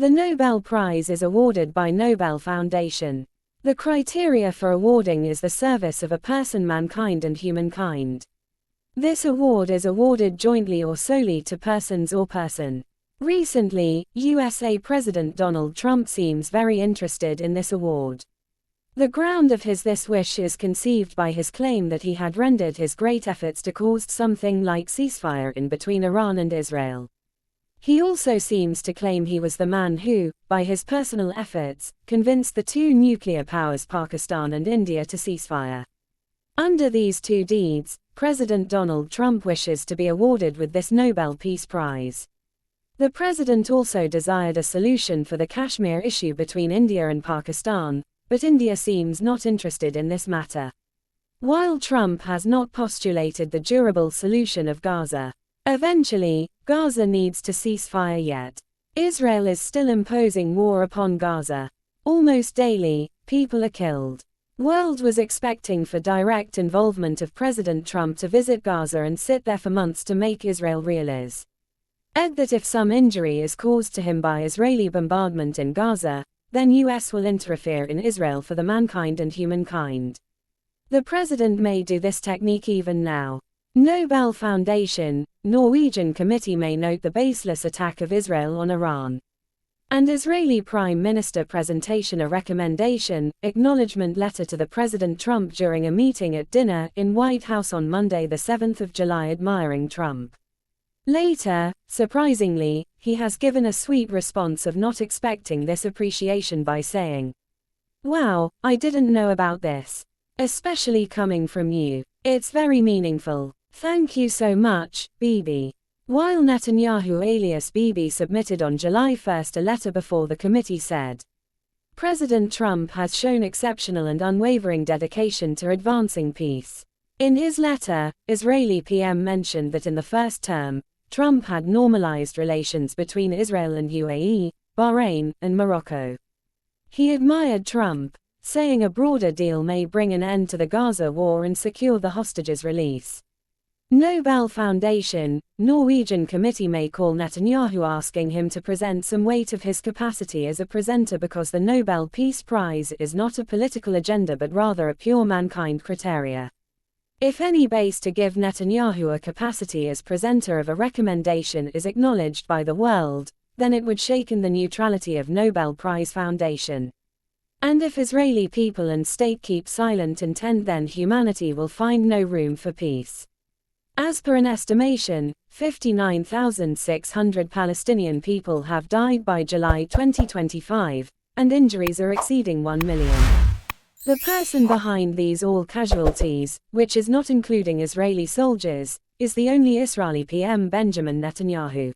The Nobel Prize is awarded by Nobel Foundation. The criteria for awarding is the service of a person, mankind and humankind. This award is awarded jointly or solely to persons or person. Recently, USA President Donald Trump seems very interested in this award. The ground of this wish is conceived by his claim that he had rendered his great efforts to cause something like ceasefire in between Iran and Israel. He also seems to claim he was the man who, by his personal efforts, convinced the two nuclear powers Pakistan and India to ceasefire. Under these two deeds, President Donald Trump wishes to be awarded with this Nobel Peace Prize. The president also desired a solution for the Kashmir issue between India and Pakistan, but India seems not interested in this matter. While Trump has not postulated the durable solution of Gaza. Eventually, Gaza needs to cease fire yet. Israel is still imposing war upon Gaza. Almost daily, people are killed. World was expecting for direct involvement of President Trump to visit Gaza and sit there for months to make Israel realize that if some injury is caused to him by Israeli bombardment in Gaza, then US will interfere in Israel for the mankind and humankind. The president may do this technique even now. Nobel Foundation, Norwegian committee may note the baseless attack of Israel on Iran. And Israeli Prime Minister presentation a recommendation, acknowledgement letter to the President Trump during a meeting at dinner in White House on Monday the 7th of July admiring Trump. Later, surprisingly, he has given a sweet response of not expecting this appreciation by saying, "Wow, I didn't know about this. Especially coming from you. It's very meaningful. Thank you so much, Bibi." While Netanyahu alias Bibi submitted on July 1 a letter before the committee said, President Trump has shown exceptional and unwavering dedication to advancing peace. In his letter, Israeli PM mentioned that in the first term, Trump had normalized relations between Israel and UAE, Bahrain, and Morocco. He admired Trump, saying a broader deal may bring an end to the Gaza war and secure the hostages' release. Nobel Foundation, Norwegian committee may call Netanyahu asking him to present some weight of his capacity as a presenter because the Nobel Peace Prize is not a political agenda but rather a pure mankind criteria. If any base to give Netanyahu a capacity as presenter of a recommendation is acknowledged by the world, then it would shaken the neutrality of Nobel Prize Foundation. And if Israeli people and state keep silent intent, then humanity will find no room for peace. As per an estimation, 59,600 Palestinian people have died by July 2025, and injuries are exceeding 1 million. The person behind these all casualties, which is not including Israeli soldiers, is the only Israeli PM Benjamin Netanyahu.